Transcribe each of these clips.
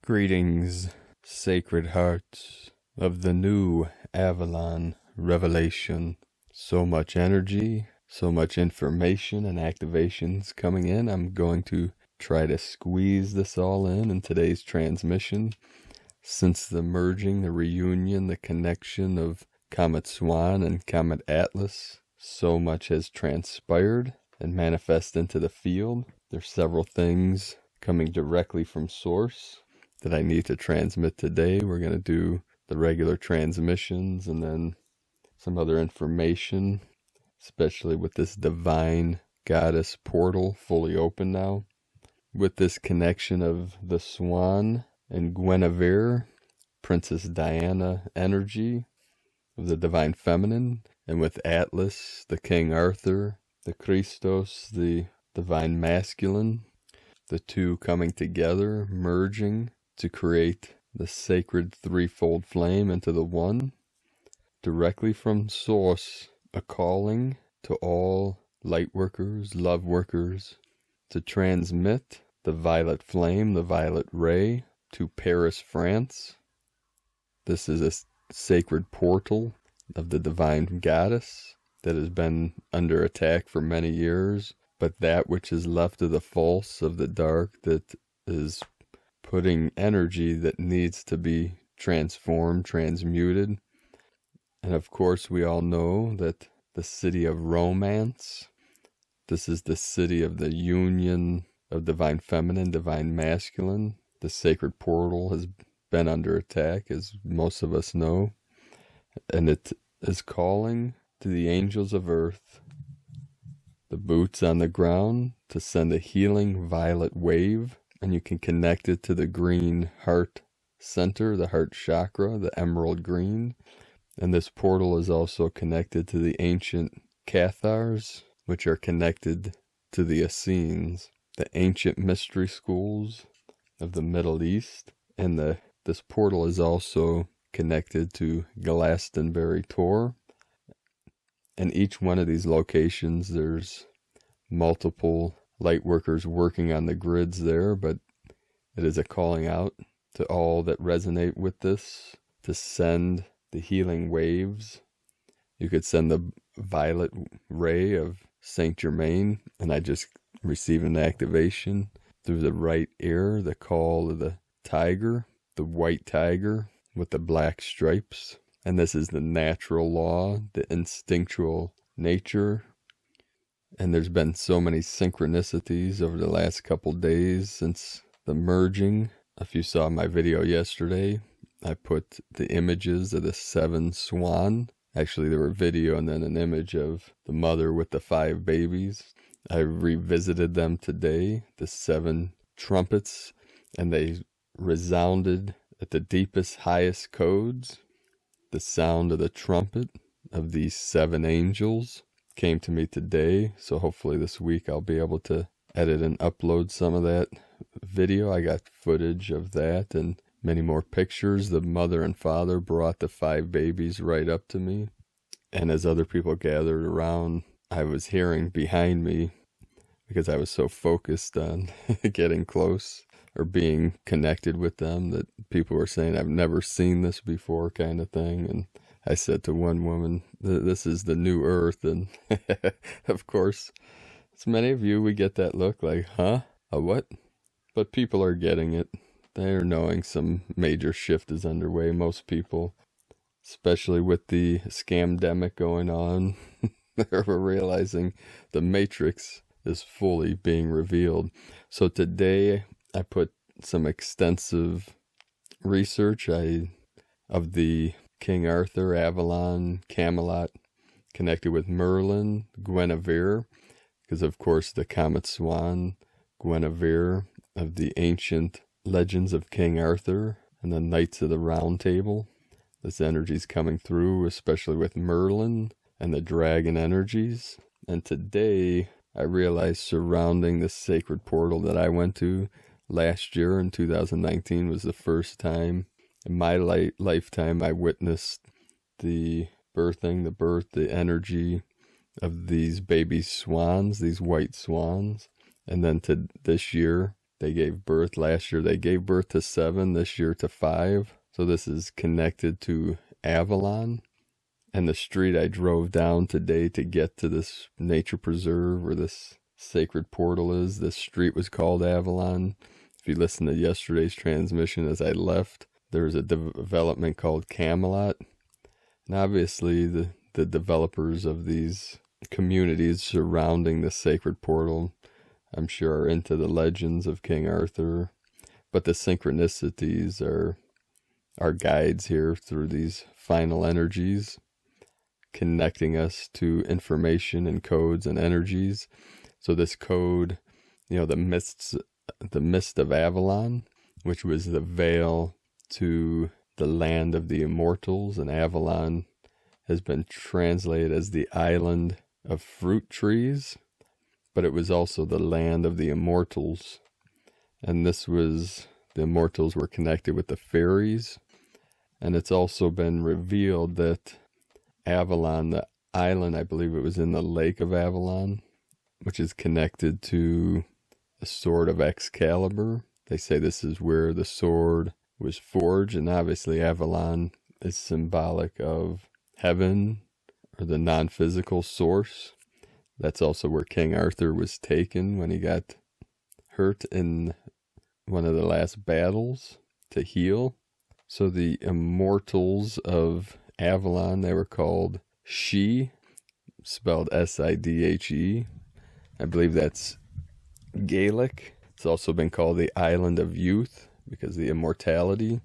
Greetings, sacred hearts of the new Avalon revelation. So much energy, so much information and activations coming in. I'm going to try to squeeze this all in today's transmission. Since the merging, the reunion, the connection of Comet Swan and Comet Atlas, so much has transpired and manifest into the field. There's several things coming directly from source that I need to transmit today. We're going to do the regular transmissions and then some other information, especially with this divine goddess portal fully open now. With this connection of the Swan and Guinevere, Princess Diana energy of the divine feminine, and with Atlas, the King Arthur, the Christos, the divine masculine, the two coming together, merging to create the sacred threefold flame into the one, directly from source, a calling to all light workers, love workers, to transmit the violet flame, the violet ray, to Paris, France. This is a sacred portal of the divine goddess that has been under attack for many years, but that which is left of the false, of the dark, that is putting energy that needs to be transformed, transmuted. And of course, we all know that the city of romance, this is the city of the union of divine feminine, divine masculine. The sacred portal has been under attack, as most of us know, and it is calling to the angels of earth, the boots on the ground, to send a healing violet wave. And you can connect it to the green heart center, the heart chakra, the emerald green. And this portal is also connected to the ancient Cathars, which are connected to the Essenes, the ancient mystery schools of the Middle East. And this portal is also connected to Glastonbury Tor. And each one of these locations, there's multiple light workers working on the grids there, but it is a calling out to all that resonate with this to send the healing waves. You could send the violet ray of Saint Germain, and I just received an activation through the right ear, the call of the tiger, the white tiger with the black stripes. And this is the natural law, the instinctual nature. And there's been so many synchronicities over the last couple days since the merging. If you saw my video yesterday, I put the images of the 7 swan. Actually, there were video and then an image of the mother with the 5 babies. I revisited them today, the 7 trumpets, and they resounded at the deepest, highest codes. The sound of the trumpet of these 7 angels came to me today, so hopefully this week I'll be able to edit and upload some of that video. I got footage of that and many more pictures. The mother and father brought the 5 babies right up to me, and as other people gathered around, I was hearing behind me, because I was so focused on getting close or being connected with them, that people were saying, I've never seen this before, kind of thing. And I said to one woman, this is the new earth. And of course, as many of you, we get that look like, huh? A what? But people are getting it. They're knowing some major shift is underway. Most people, especially with the scamdemic going on, they're realizing the matrix is fully being revealed. So today I put some extensive research of the King Arthur, Avalon, Camelot, connected with Merlin, Guinevere, because of course the Comet Swan, Guinevere of the ancient legends of King Arthur and the Knights of the Round Table. This energy's coming through, especially with Merlin and the dragon energies. And today I realized surrounding the sacred portal that I went to last year in 2019 was the first time in my lifetime I witnessed the birth, the energy of these baby swans, these white swans. And then to this year, They gave birth last year. They gave birth to 7, this year to 5. So this is connected to Avalon. And the street I drove down today to get to this nature preserve where this sacred portal is, this street was called Avalon. If you listen to yesterday's transmission as I left, there was a development called Camelot. And obviously the developers of these communities surrounding the sacred portal, I'm sure, are into the legends of King Arthur. But the synchronicities are our guides here through these final energies, connecting us to information and codes and energies. So this code, the mist of Avalon, which was the veil to the land of the immortals, and Avalon has been translated as the island of fruit trees, but it was also the land of the immortals. And the immortals were connected with the fairies. And it's also been revealed that Avalon, the island, I believe it was in the Lake of Avalon, which is connected to the sword of Excalibur. They say this is where the sword was forged, and obviously Avalon is symbolic of heaven, or the non-physical source. That's also where King Arthur was taken when he got hurt in one of the last battles to heal. So the Immortals of Avalon, they were called Sidhe, spelled Sidhe. I believe that's Gaelic. It's also been called the Island of Youth because of the immortality.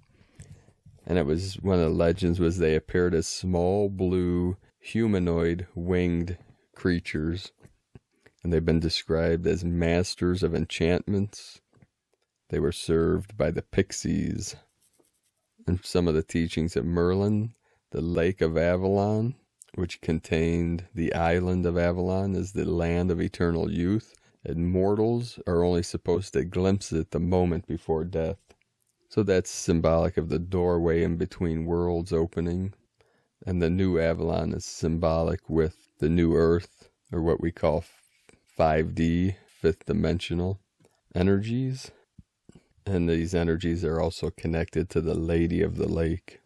And it was one of the legends was they appeared as small blue humanoid winged creatures. And they've been described as masters of enchantments. They were served by the pixies. And some of the teachings of Merlin, the Lake of Avalon, which contained the island of Avalon, is the land of eternal youth, and mortals are only supposed to glimpse it the moment before death. So that's symbolic of the doorway in between worlds opening. And the new Avalon is symbolic with the new earth, or what we call 5D, fifth dimensional energies. And these energies are also connected to the Lady of the Lake,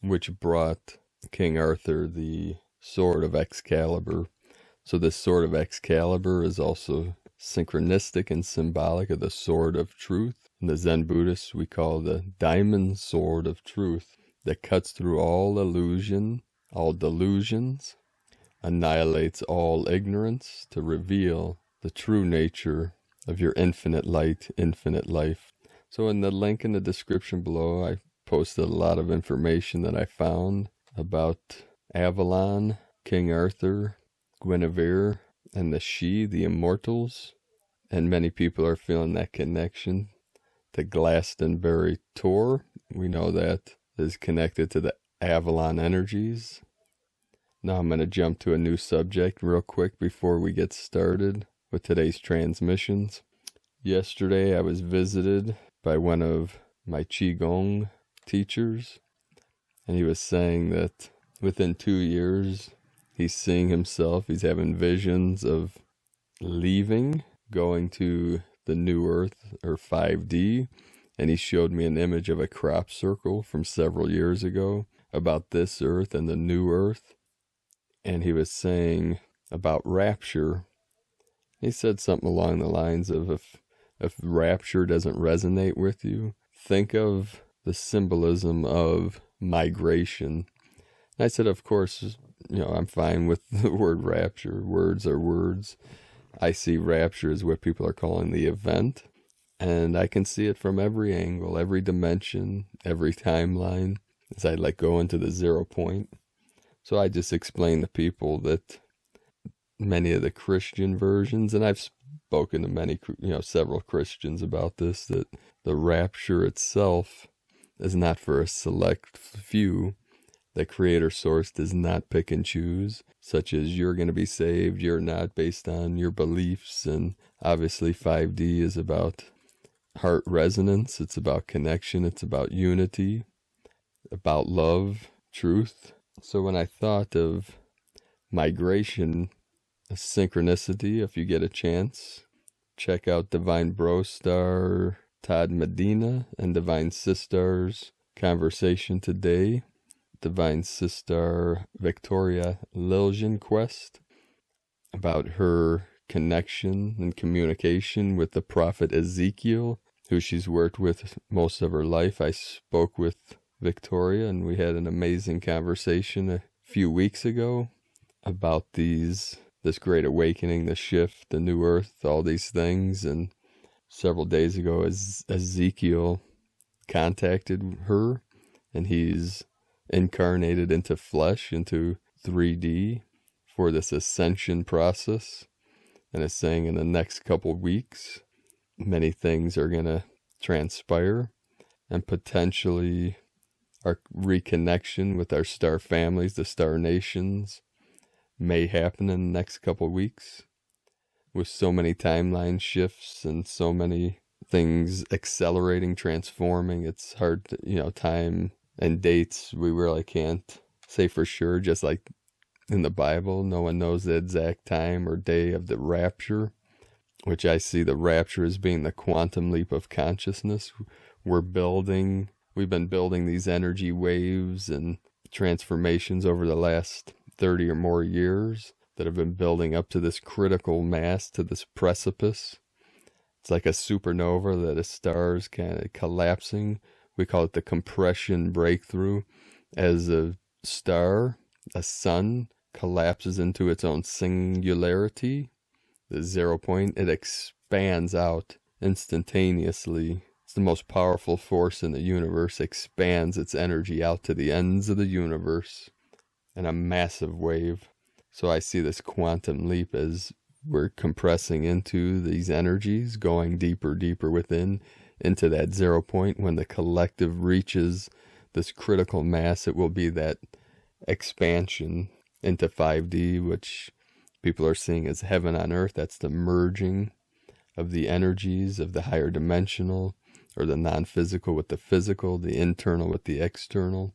which brought King Arthur the sword of Excalibur. So this sword of Excalibur is also synchronistic and symbolic of the sword of truth. In the Zen Buddhists, we call the diamond sword of truth that cuts through all illusion, all delusions, annihilates all ignorance to reveal the true nature of your infinite light, infinite life. So in the link in the description below, I posted a lot of information that I found about Avalon, King Arthur, Guinevere, and the Sidhe, the Immortals. And many people are feeling that connection to Glastonbury Tor. We know that is connected to the Avalon energies. Now I'm going to jump to a new subject real quick before we get started with today's transmissions. Yesterday I was visited by one of my Qigong teachers, and he was saying that within 2 years he's seeing himself, he's having visions of leaving, going to the new earth, or 5D, and he showed me an image of a crop circle from several years ago about this earth and the new earth. And he was saying about rapture. He said something along the lines of if rapture doesn't resonate with you, think of the symbolism of migration. And I said, of course, I'm fine with the word rapture. Words are words. I see rapture as what people are calling the event. And I can see it from every angle, every dimension, every timeline, as I go into the 0 point. So I just explained to people that many of the Christian versions, and I've spoken to several Christians about this, that the rapture itself is not for a select few. The creator source does not pick and choose, such as you're going to be saved, you're not, based on your beliefs. And obviously 5D is about heart resonance, it's about connection, it's about unity, about love, truth. So when I thought of migration, a synchronicity, if you get a chance, check out Divine Bro Star Todd Medina and Divine Sistar's conversation today. Divine Sister Victoria Liljenquist about her connection and communication with the prophet Ezekiel, who she's worked with most of her life. I spoke with Victoria and we had an amazing conversation a few weeks ago about this great awakening, the shift, the new earth, all these things. And several days ago, Ezekiel contacted her, and he's incarnated into flesh, into 3D for this ascension process. And is saying in the next couple weeks, many things are going to transpire, and potentially our reconnection with our star families, the star nations, may happen in the next couple weeks. With so many timeline shifts and so many things accelerating, transforming, it's hard to, time and dates we really can't say for sure. Just like in the Bible, no one knows the exact time or day of the rapture, which I see the rapture as being the quantum leap of consciousness. We've been building these energy waves and transformations over the last 30 or more years that have been building up to this critical mass, to this precipice. It's like a supernova that a star is kind of collapsing. We call it the compression breakthrough. As a star, a sun, collapses into its own singularity, the 0 point, it expands out instantaneously. It's the most powerful force in the universe, expands its energy out to the ends of the universe in a massive wave. So I see this quantum leap as we're compressing into these energies, going deeper, deeper within, into that 0 point. When the collective reaches this critical mass, it will be that expansion into 5D, which people are seeing as heaven on earth. That's the merging of the energies of the higher dimensional, or the non-physical with the physical, the internal with the external,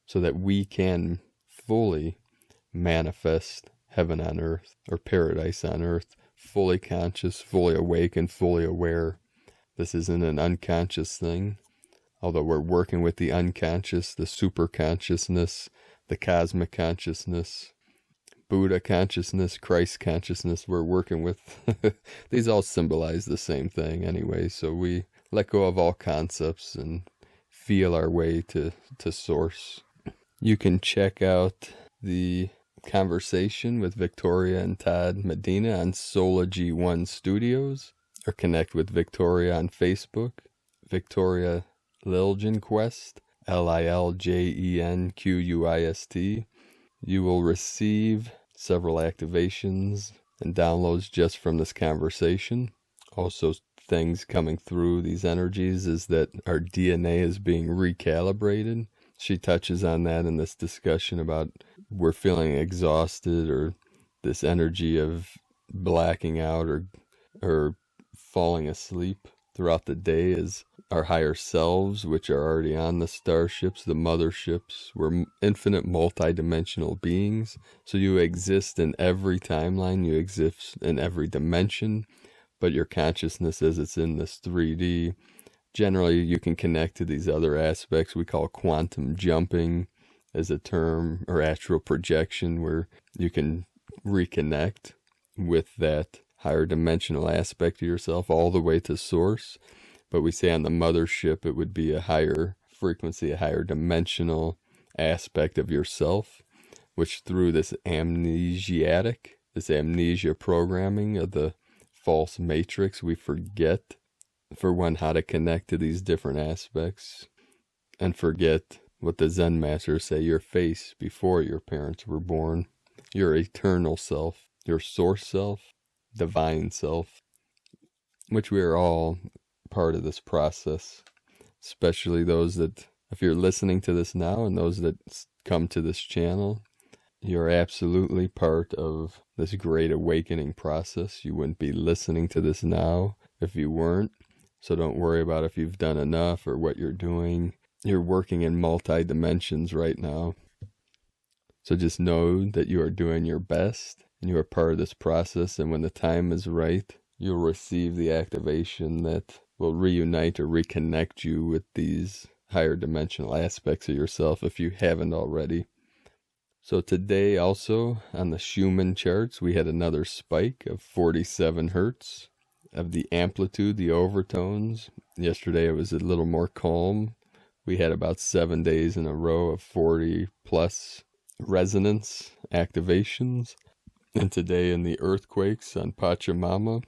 so that we can fully manifest heaven on earth, or paradise on earth, fully conscious, fully awake, and fully aware. This isn't an unconscious thing, although we're working with the unconscious, the super consciousness, the cosmic consciousness, Buddha consciousness, Christ consciousness. We're working with these all symbolize the same thing anyway, so we let go of all concepts and feel our way to source. You can check out the conversation with Victoria and Todd Medina on Sola G1 Studios, or connect with Victoria on Facebook, Victoria Liljenquist, Liljenquist. You will receive several activations and downloads just from this conversation. Also, things coming through these energies is that our DNA is being recalibrated. She touches on that in this discussion about we're feeling exhausted, or this energy of blacking out or falling asleep throughout the day, is our higher selves, which are already on the starships, the motherships. We're infinite multi-dimensional beings. So you exist in every timeline, you exist in every dimension, but your consciousness, as it's in this 3D, generally you can connect to these other aspects we call quantum jumping as a term, or astral projection, where you can reconnect with that higher dimensional aspect of yourself all the way to source. But we say on the mothership it would be a higher frequency, a higher dimensional aspect of yourself, which through this amnesia programming of the false matrix, we forget, for one, how to connect to these different aspects, and forget what the Zen masters say: your face before your parents were born, your eternal self, your source self, divine self, which we are all part of this process, especially those that, if you're listening to this now, and those that come to this channel, you're absolutely part of this great awakening process. You wouldn't be listening to this now if you weren't. So don't worry about if you've done enough or what you're doing. You're working in multi-dimensions right now. So just know that you are doing your best, and you are part of this process, and when the time is right, you'll receive the activation that will reunite or reconnect you with these higher dimensional aspects of yourself if you haven't already. So today also on the Schumann charts, we had another spike of 47 hertz of the amplitude, the overtones. Yesterday it was a little more calm. We had about 7 days in a row of 40 plus resonance activations. And today in the earthquakes on Pachamama,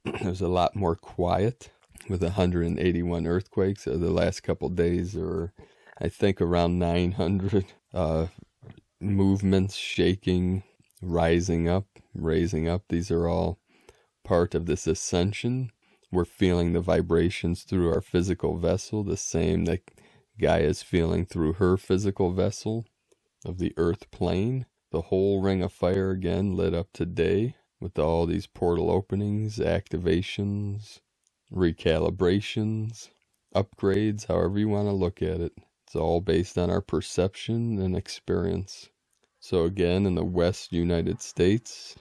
it was a lot more quiet with 181 earthquakes. The last couple days are, I think, around 900 movements, shaking, rising up, raising up. These are all part of this ascension. We're feeling the vibrations through our physical vessel, the same that Gaia is feeling through her physical vessel of the earth plane. The whole ring of fire again lit up today with all these portal openings, activations, recalibrations, upgrades, however you want to look at it. It's all based on our perception and experience. So again, in the West United States,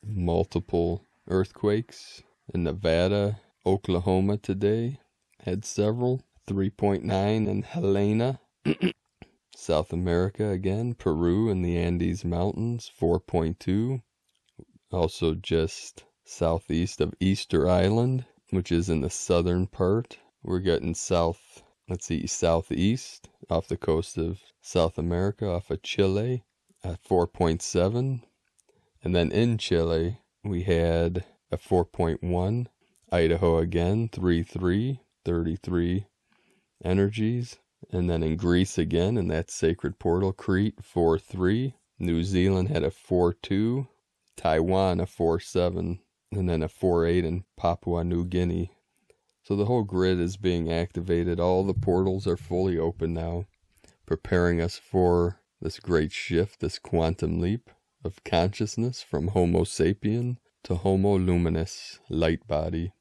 multiple earthquakes. In Nevada, Oklahoma today had several. 3.9 in Helena. South America again, Peru and the Andes Mountains, 4.2. Also just southeast of Easter Island, which is in the southern part. We're getting southeast off the coast of South America, off of Chile at 4.7. And then in Chile, we had a 4.1. Idaho again, 3.3, 33 energies. And then in Greece again, in that sacred portal, Crete, 4.3. New Zealand had a 4.2. Taiwan, a 4.7. And then a 4.8 in Papua New Guinea. So the whole grid is being activated. All the portals are fully open now, preparing us for this great shift, this quantum leap of consciousness from Homo sapien to Homo luminous, light body.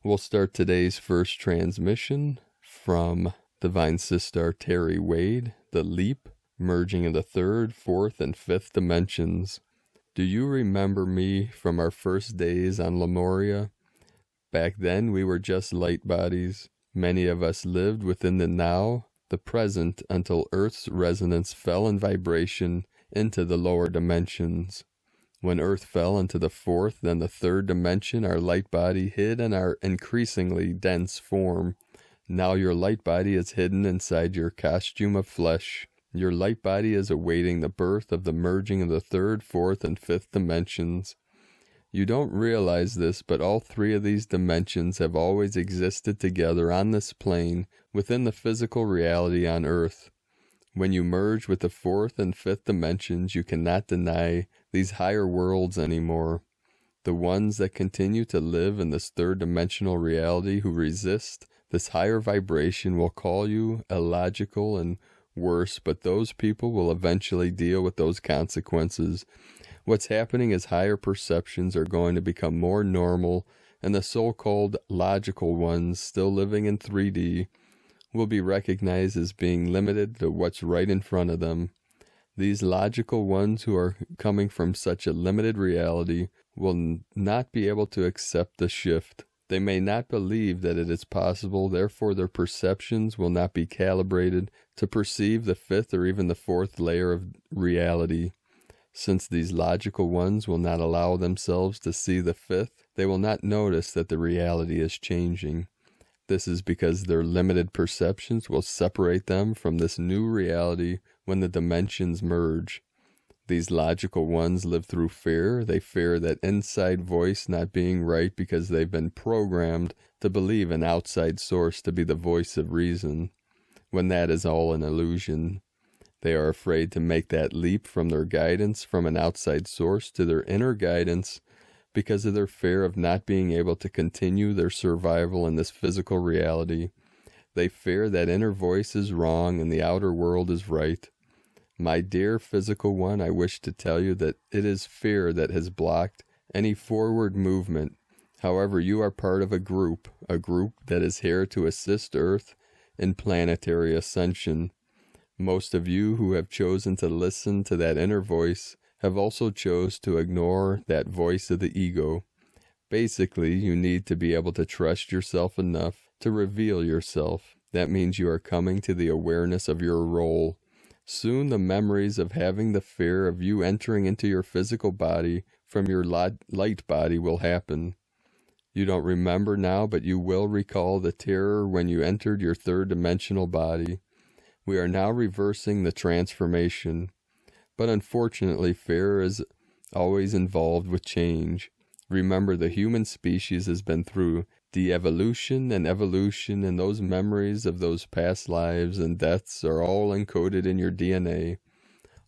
We'll start today's first transmission from Divine Sister Terry Wade, the leap, merging of the third, fourth, and fifth dimensions. Do you remember me from our first days on Lemuria? Back then we were just light bodies. Many of us lived within the now, the present, until Earth's resonance fell in vibration into the lower dimensions. When Earth fell into the fourth, then the third dimension, our light body hid in our increasingly dense form. Now your light body is hidden inside your costume of flesh. Your light body is awaiting the birth of the merging of the third, fourth, and fifth dimensions. You don't realize this, but all three of these dimensions have always existed together on this plane within the physical reality on Earth. When you merge with the fourth and fifth dimensions, you cannot deny these higher worlds anymore. The ones that continue to live in this third dimensional reality who resist this higher vibration will call you illogical and worse, but those people will eventually deal with those consequences. What's happening is higher perceptions are going to become more normal, and the so-called logical ones still living in 3D will be recognized as being limited to what's right in front of them. These logical ones who are coming from such a limited reality will not be able to accept the shift. They may not believe that it is possible, therefore their perceptions will not be calibrated to perceive the fifth or even the fourth layer of reality. Since these logical ones will not allow themselves to see the fifth, they will not notice that the reality is changing. This is because their limited perceptions will separate them from this new reality when the dimensions merge. These logical ones live through fear. They fear that inside voice not being right because they've been programmed to believe an outside source to be the voice of reason, when that is all an illusion. They are afraid to make that leap from their guidance from an outside source to their inner guidance because of their fear of not being able to continue their survival in this physical reality. They fear that inner voice is wrong and the outer world is right. My dear physical one, I wish to tell you that it is fear that has blocked any forward movement. However, you are part of a group that is here to assist Earth in planetary ascension. Most of you who have chosen to listen to that inner voice have also chose to ignore that voice of the ego. Basically, you need to be able to trust yourself enough to reveal yourself. That means you are coming to the awareness of your role. Soon the memories of having the fear of you entering into your physical body from your light body will happen. You don't remember now, but you will recall the terror when you entered your third-dimensional body. We are now reversing the transformation. But unfortunately, fear is always involved with change. Remember, the human species has been through de-evolution and evolution, and those memories of those past lives and deaths are all encoded in your DNA.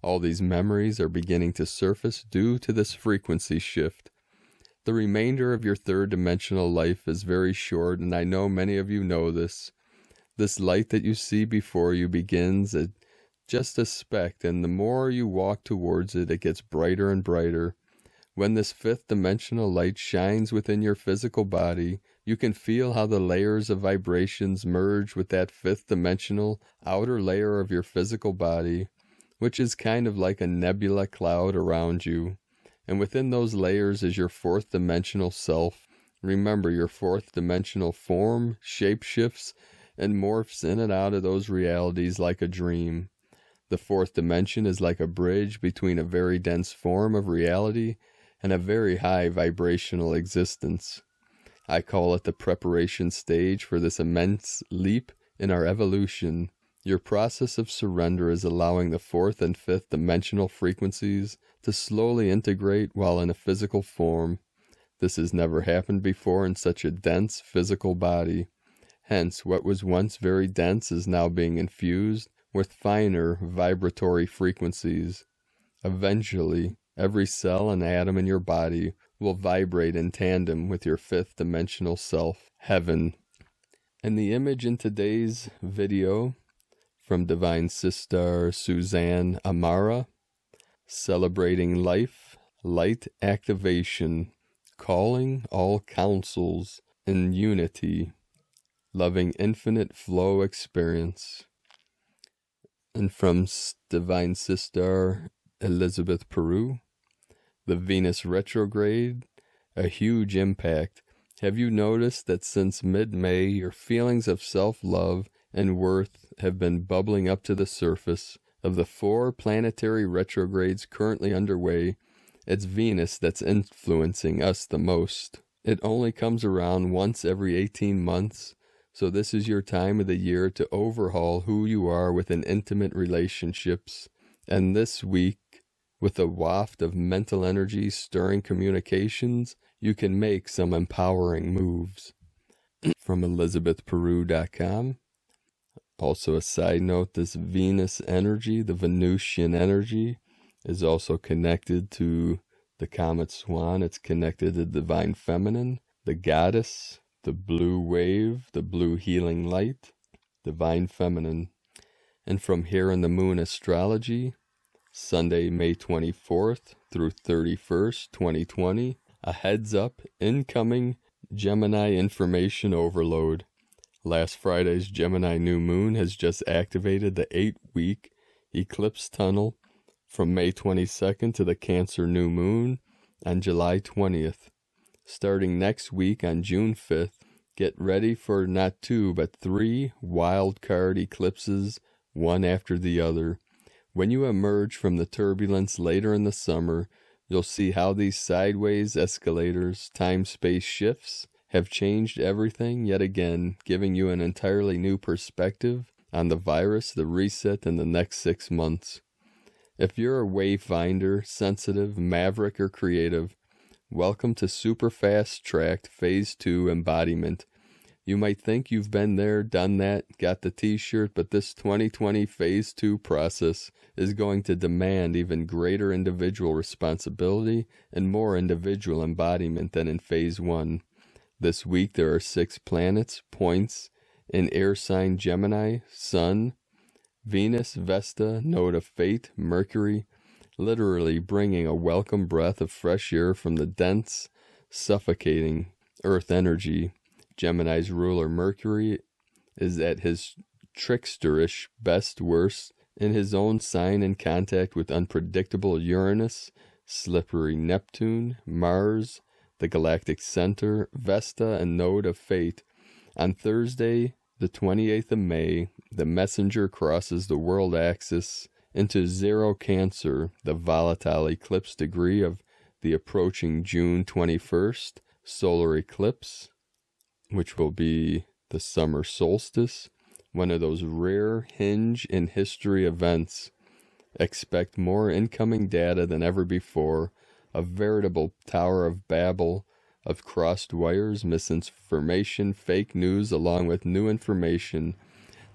All these memories are beginning to surface due to this frequency shift. The remainder of your third-dimensional life is very short, and I know many of you know this. This light that you see before you begins at just a speck, and the more you walk towards it, it gets brighter and brighter. When this fifth-dimensional light shines within your physical body, you can feel how the layers of vibrations merge with that fifth-dimensional outer layer of your physical body, which is kind of like a nebula cloud around you. And within those layers is your fourth-dimensional self. Remember, your fourth-dimensional form shapeshifts and morphs in and out of those realities like a dream. The fourth dimension is like a bridge between a very dense form of reality and a very high vibrational existence. I call it the preparation stage for this immense leap in our evolution. Your process of surrender is allowing the fourth and fifth dimensional frequencies to slowly integrate while in a physical form. This has never happened before in such a dense physical body. Hence, what was once very dense is now being infused with finer vibratory frequencies. Eventually, every cell and atom in your body will vibrate in tandem with your fifth dimensional self, heaven. And the image in today's video from Divine Sister Suzanne Amara, celebrating life, light activation, calling all councils in unity, loving infinite flow experience. And from Divine Sister Elizabeth Peru, the Venus retrograde, a huge impact. Have you noticed that since mid-May, your feelings of self-love and worth have been bubbling up to the surface? Of the 4 planetary retrogrades currently underway, it's Venus that's influencing us the most. It only comes around once every 18 months, so this is your time of the year to overhaul who you are within intimate relationships. And this week, with a waft of mental energy stirring communications, you can make some empowering moves. From ElizabethPeru.com. Also a side note, this Venus energy, the Venusian energy, is also connected to the Comet Swan. It's connected to the Divine Feminine, the Goddess, the Blue Wave, the Blue Healing Light, Divine Feminine. And from Here in the Moon Astrology, Sunday, May 24th through 31st, 2020, a heads up, incoming Gemini information overload. Last Friday's Gemini new moon has just activated the 8-week eclipse tunnel from May 22nd to the Cancer new moon on July 20th. Starting next week on June 5th, get ready for not 2 but 3 wild card eclipses, one after the other. When you emerge from the turbulence later in the summer, you'll see how these sideways escalators, time-space shifts, have changed everything yet again, giving you an entirely new perspective on the virus, the reset, and the next 6 months. If you're a wayfinder, sensitive, maverick, or creative, welcome to Super Fast Tracked Phase 2 Embodiment. You might think you've been there, done that, got the t-shirt, but this 2020 Phase 2 process is going to demand even greater individual responsibility and more individual embodiment than in Phase 1. This week there are 6 planets, points, in air sign Gemini, Sun, Venus, Vesta, Node of Fate, Mercury, literally bringing a welcome breath of fresh air from the dense, suffocating Earth energy. Gemini's ruler Mercury is at his tricksterish best worst in his own sign, in contact with unpredictable Uranus, slippery Neptune, Mars, the galactic center, Vesta, and node of fate. On Thursday, the 28th of May, the messenger crosses the world axis into zero Cancer, the volatile eclipse degree of the approaching June 21st solar eclipse, which will be the summer solstice, one of those rare hinge in history events. Expect more incoming data than ever before, a veritable Tower of Babel of crossed wires, misinformation, fake news, along with new information,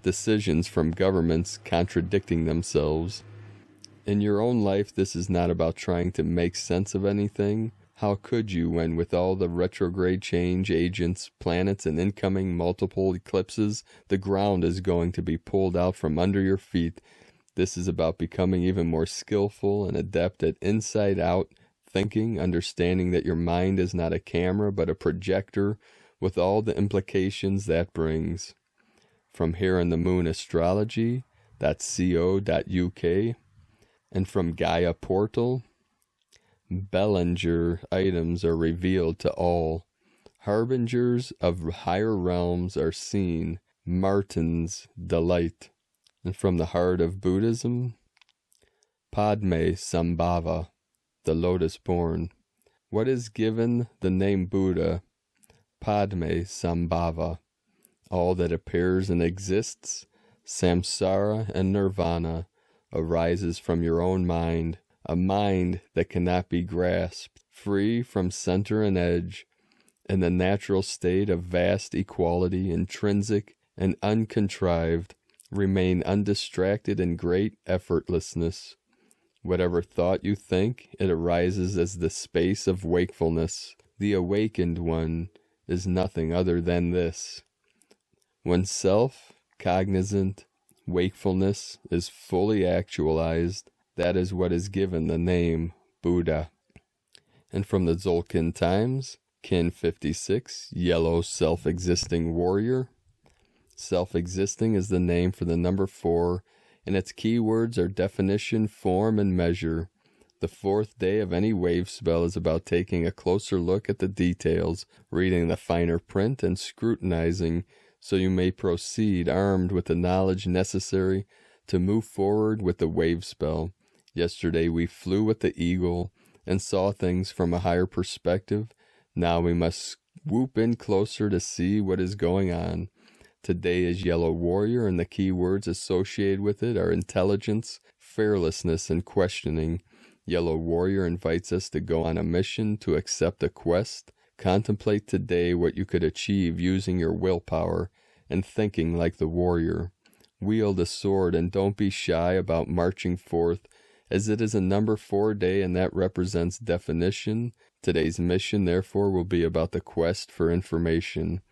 decisions from governments contradicting themselves. In your own life, this is not about trying to make sense of anything. How could you when, with all the retrograde change agents, planets, and incoming multiple eclipses, the ground is going to be pulled out from under your feet? This is about becoming even more skillful and adept at inside-out thinking, understanding that your mind is not a camera but a projector, with all the implications that brings. From Here on the Moon Astrology.co.uk and from Gaia Portal, Bellinger items are revealed to all. Harbingers of higher realms are seen. Martin's delight. And from the heart of Buddhism, Padme Sambhava, the lotus born. What is given the name Buddha? Padme Sambhava. All that appears and exists, samsara and nirvana, arises from your own mind, a mind that cannot be grasped, free from center and edge, in the natural state of vast equality, intrinsic and uncontrived, remain undistracted in great effortlessness. Whatever thought you think, it arises as the space of wakefulness. The awakened one is nothing other than this. When self-cognizant wakefulness is fully actualized, that is what is given the name Buddha. And from the Tzolk'in Times, Kin 56, Yellow Self-Existing Warrior. Self-existing is the name for the number 4, and its keywords are definition, form, and measure. The 4th day of any wave spell is about taking a closer look at the details, reading the finer print, and scrutinizing, so you may proceed armed with the knowledge necessary to move forward with the wave spell. Yesterday we flew with the eagle and saw things from a higher perspective. Now we must swoop in closer to see what is going on. Today is Yellow Warrior, and the key words associated with it are intelligence, fearlessness, and questioning. Yellow Warrior invites us to go on a mission, to accept a quest. Contemplate today what you could achieve using your willpower and thinking like the warrior. Wield a sword and don't be shy about marching forth, as it is a number 4 day and that represents definition. Today's mission, therefore, will be about the quest for information.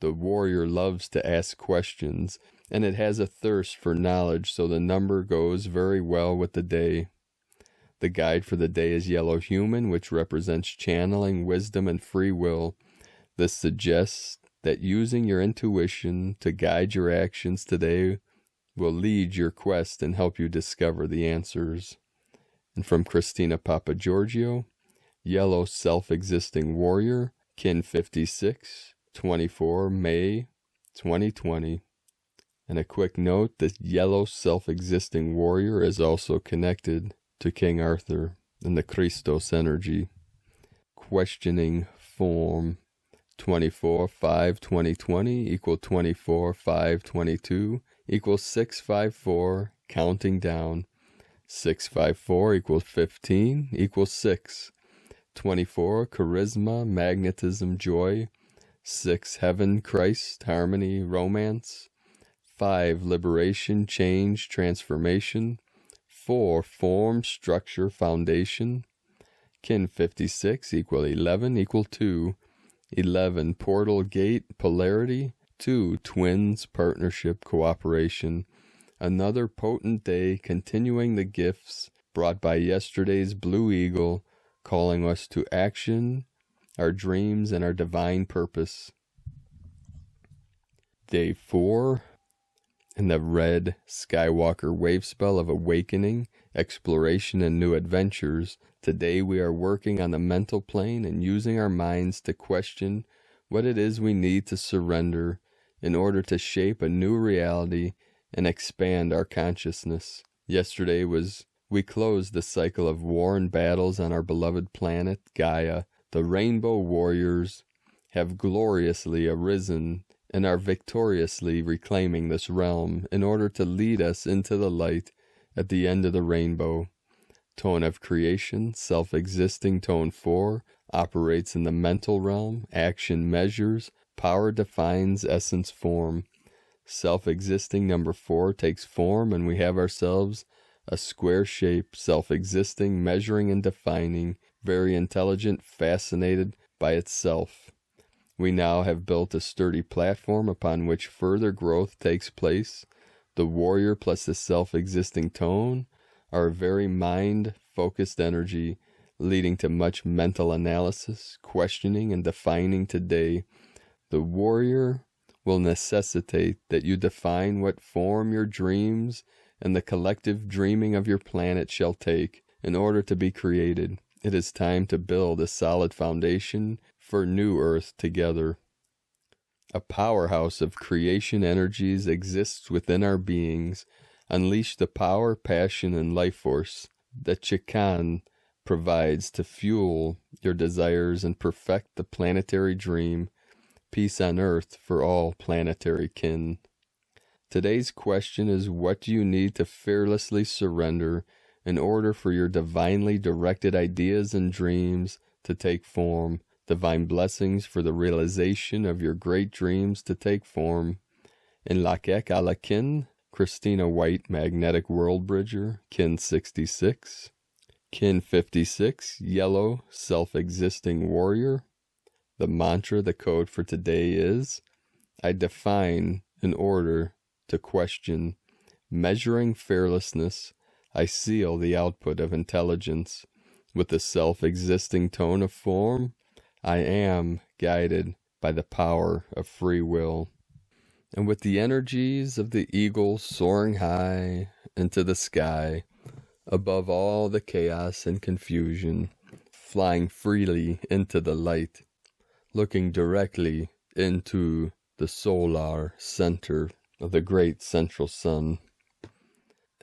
The warrior loves to ask questions, and it has a thirst for knowledge, so the number goes very well with the day. The guide for the day is Yellow Human, which represents channeling, wisdom, and free will. This suggests that using your intuition to guide your actions today will lead your quest and help you discover the answers. And from Christina Papagiorgio, Yellow Self-Existing Warrior, Kin 56, 24 May 2020. And a quick note, the Yellow Self-Existing Warrior is also connected to King Arthur and the Christos energy. Questioning form, 24/5/2020 equal 24/5/22 equals 654, counting down. 654 equals 15 equals 6. 24 charisma, magnetism, joy. 6 heaven, Christ, harmony, romance. 5 liberation, change, transformation. 4 form, structure, foundation. Kin 56 equal 11 equal 2. 11 portal, gate, polarity. 2 twins, partnership, cooperation. Another potent day, continuing the gifts brought by yesterday's Blue Eagle, calling us to action, our dreams, and our divine purpose. Day 4, in the red Skywalker wave spell of awakening, exploration, and new adventures. Today we are working on the mental plane and using our minds to question what it is we need to surrender in order to shape a new reality and expand our consciousness. Yesterday we closed the cycle of war and battles on our beloved planet, Gaia. The Rainbow Warriors have gloriously arisen and are victoriously reclaiming this realm in order to lead us into the light at the end of the rainbow. Tone of creation, self-existing tone 4, operates in the mental realm. Action measures, power defines, essence form. Self-existing number 4 takes form, and we have ourselves a square shape, self-existing, measuring and defining, very intelligent, fascinated by itself. We now have built a sturdy platform upon which further growth takes place. The warrior plus the self-existing tone are a very mind-focused energy, leading to much mental analysis, questioning, and defining today. The warrior will necessitate that you define what form your dreams and the collective dreaming of your planet shall take in order to be created. It is time to build a solid foundation for new Earth together. A powerhouse of creation energies exists within our beings. Unleash the power, passion, and life force that Chikan provides to fuel your desires and perfect the planetary dream. Peace on Earth for all planetary kin. Today's question is, what do you need to fearlessly surrender in order for your divinely directed ideas and dreams to take form? Divine blessings for the realization of your great dreams to take form. In Lakek ala Kin, Christina White, Magnetic World Bridger, Kin 66. Kin 56, Yellow, Self-Existing Warrior. The mantra, the code for today is, I define in order to question. Measuring fearlessness, I seal the output of intelligence. With the self-existing tone of form, I am guided by the power of free will. And with the energies of the eagle soaring high into the sky, above all the chaos and confusion, flying freely into the light, looking directly into the solar center of the great central sun.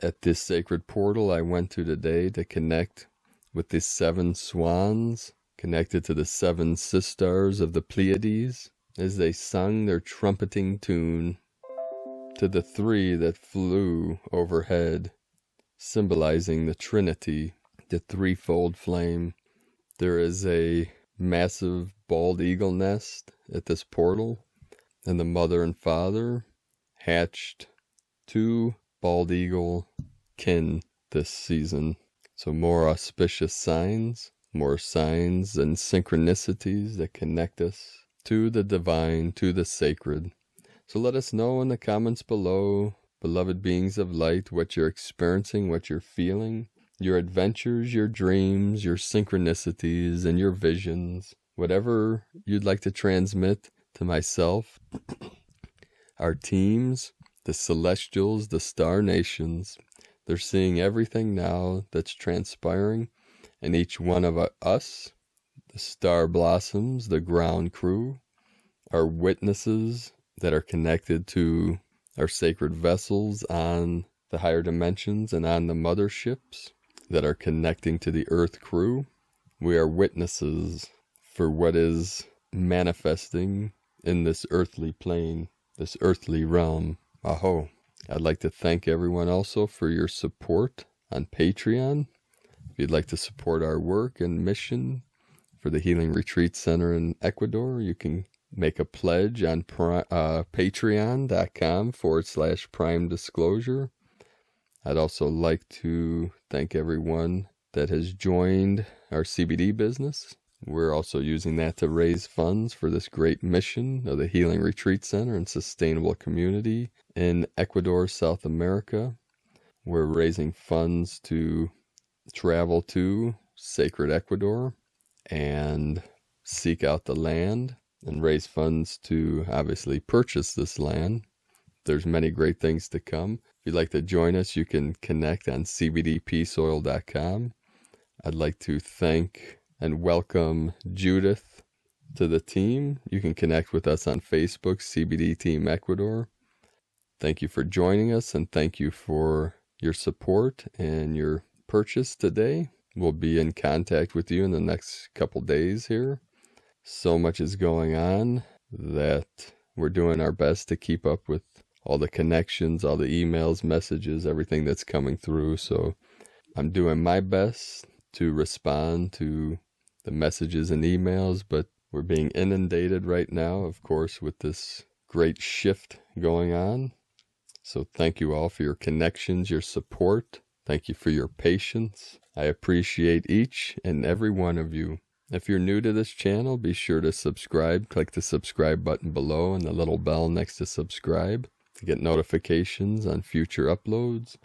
At this sacred portal I went to today to connect with the 7 swans, connected to the 7 sisters of the Pleiades, as they sung their trumpeting tune, to the 3 that flew overhead, symbolizing the Trinity, the Threefold Flame. There is a massive bald eagle nest at this portal, and the mother and father hatched 2 bald eagle kin this season. So more auspicious signs, more signs and synchronicities that connect us to the divine, to the sacred. So let us know in the comments below, beloved beings of light, what you're experiencing, what you're feeling, your adventures, your dreams, your synchronicities, and your visions. Whatever you'd like to transmit to myself, our teams, the celestials, the star nations, they're seeing everything now that's transpiring. And each one of us, the star blossoms, the ground crew, are witnesses that are connected to our sacred vessels on the higher dimensions and on the motherships that are connecting to the earth crew. We are witnesses for what is manifesting in this earthly plane, this earthly realm. Aho. I'd like to thank everyone also for your support on Patreon. If you'd like to support our work and mission for the Healing Retreat Center in Ecuador, you can make a pledge on patreon.com/prime disclosure. I'd also like to thank everyone that has joined our CBD business. We're also using that to raise funds for this great mission of the Healing Retreat Center and Sustainable Community in Ecuador, South America. We're raising funds to travel to sacred Ecuador and seek out the land and raise funds to obviously purchase this land. there's many great things to come. If you'd like to join us, you can connect on cbdpeaceoil.com. I'd like to thank and welcome Judith to the team. You can connect with us on Facebook, CBD Team Ecuador. Thank you for joining us, and thank you for your support and your purchase today. We'll be in contact with you in the next couple days here. So much is going on that we're doing our best to keep up with all the connections, all the emails, messages, everything that's coming through. So I'm doing my best to respond to the messages and emails, but we're being inundated right now, of course, with this great shift going on. So thank you all for your connections, your support. Thank you for your patience. I appreciate each and every one of you. If you're new to this channel, be sure to subscribe. Click the subscribe button below and the little bell next to subscribe to get notifications on future uploads.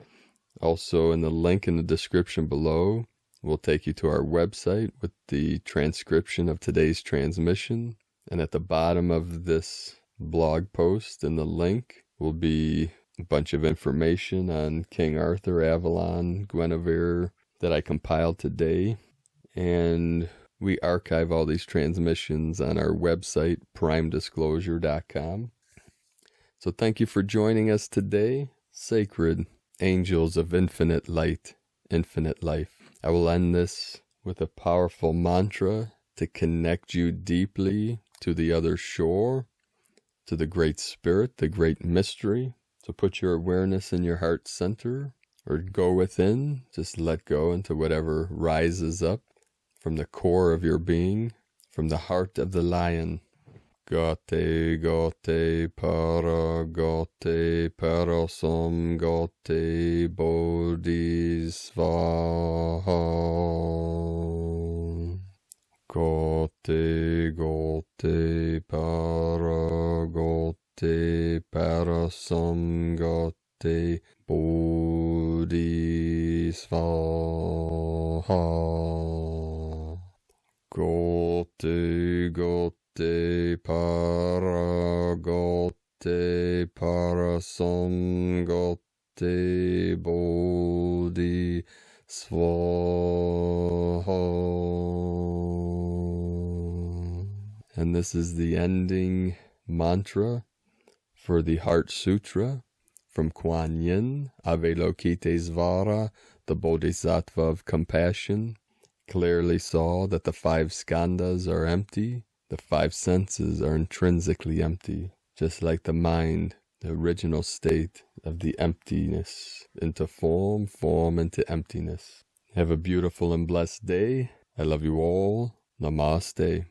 Also, in the link in the description below, will take you to our website with the transcription of today's transmission. And at the bottom of this blog post in the link will be a bunch of information on King Arthur, Avalon, Guinevere that I compiled today. And we archive all these transmissions on our website, primedisclosure.com. So thank you for joining us today, sacred angels of infinite light, infinite life. I will end this with a powerful mantra to connect you deeply to the other shore, to the Great Spirit, the Great Mystery. So put your awareness in your heart center, or go within, just let go into whatever rises up from the core of your being, from the heart of the lion. Gote, gote, para, gote, parasom, gote, bodhisvaha. Gote, gote, para, gote, parasom, gote, bodhisvaha. Gote, gote, para, gote, parasom, gote, bodhisvaha. And this is the ending mantra for the Heart Sutra from Kuan Yin, Avalokitesvara, the Bodhisattva of compassion, clearly saw that the 5 skandhas are empty, the 5 senses are intrinsically empty, just like the mind, the original state of the emptiness into form, form into emptiness. Have a beautiful and blessed day. I love you all. Namaste.